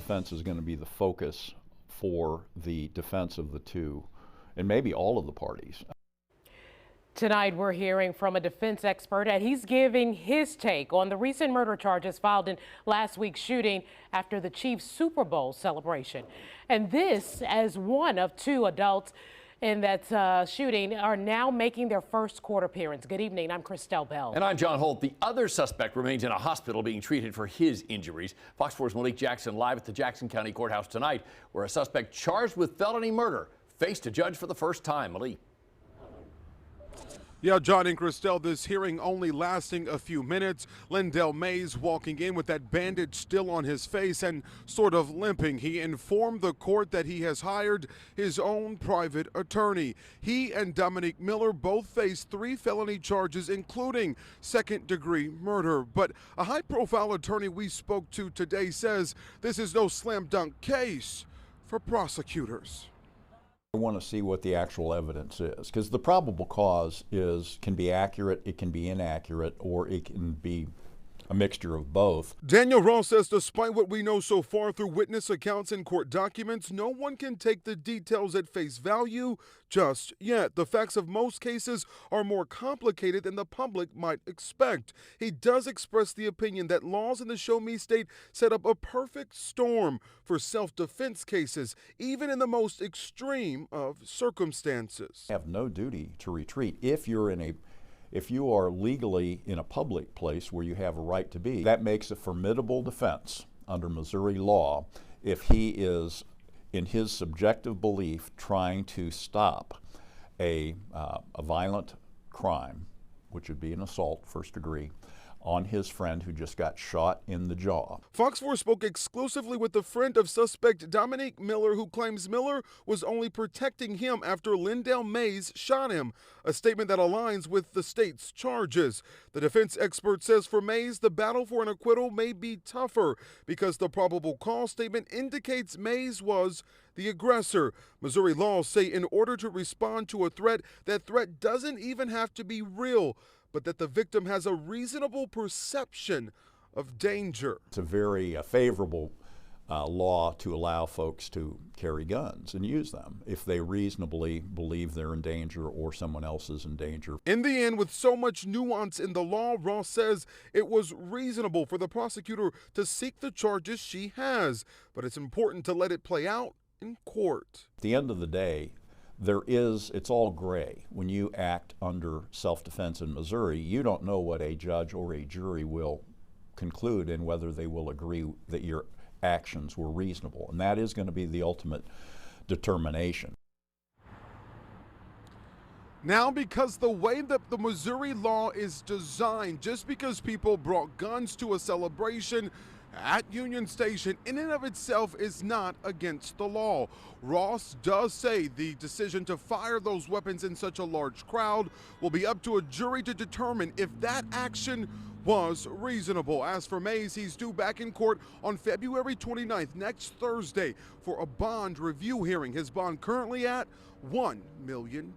self-defense is going to be the focus for the defense of the two, and maybe all of the parties. Tonight, we're hearing from a defense expert, and he's giving his take on the recent murder charges filed in last week's shooting after the Chiefs' Super Bowl celebration. And this, as one of two adults in that shooting are now making their first court appearance. Good evening. I'm Christelle Bell. And I'm John Holt. The other suspect remains in a hospital being treated for his injuries. Fox 4's Malik Jackson live at the Jackson County Courthouse tonight, where a suspect charged with felony murder faced a judge for the first time. Malik. Yeah, John and Christelle, this hearing only lasting a few minutes. Lindell Mays walking in with that bandage still on his face and sort of limping. He informed the court that he has hired his own private attorney. He and Dominique Miller both face 3 felony charges, including second-degree murder. But a high-profile attorney we spoke to today says this is no slam-dunk case for prosecutors. I want to see what the actual evidence is, because the probable cause can be accurate, it can be inaccurate, or it can be a mixture of both. Daniel Ross says despite what we know so far through witness accounts and court documents, no one can take the details at face value just yet. The facts of most cases are more complicated than the public might expect. He does express the opinion that laws in the Show Me state set up a perfect storm for self-defense cases, even in the most extreme of circumstances. You have no duty to retreat if you are legally in a public place where you have a right to be. That makes a formidable defense under Missouri law if he is, in his subjective belief, trying to stop a violent crime, which would be an assault, first degree, on his friend who just got shot in the jaw. Fox 4 spoke exclusively with the friend of suspect Dominique Miller, who claims Miller was only protecting him after Lindell Mays shot him, a statement that aligns with the state's charges. The defense expert says for Mays, the battle for an acquittal may be tougher because the probable cause statement indicates Mays was the aggressor. Missouri laws say in order to respond to a threat, that threat doesn't even have to be real, but that the victim has a reasonable perception of danger. It's a very favorable law to allow folks to carry guns and use them if they reasonably believe they're in danger or someone else is in danger. In the end, with so much nuance in the law, Ross says it was reasonable for the prosecutor to seek the charges she has, but it's important to let it play out in court. At the end of the day, it's all gray. When you act under self-defense in Missouri, you don't know what a judge or a jury will conclude and whether they will agree that your actions were reasonable. And that is going to be the ultimate determination. Now, because the way that the Missouri law is designed, just because people brought guns to a celebration at Union Station in and of itself is not against the law. Ross does say the decision to fire those weapons in such a large crowd will be up to a jury to determine if that action was reasonable. As for Mays, he's due back in court on February 29th, next Thursday, for a bond review hearing. His bond currently at $1 million.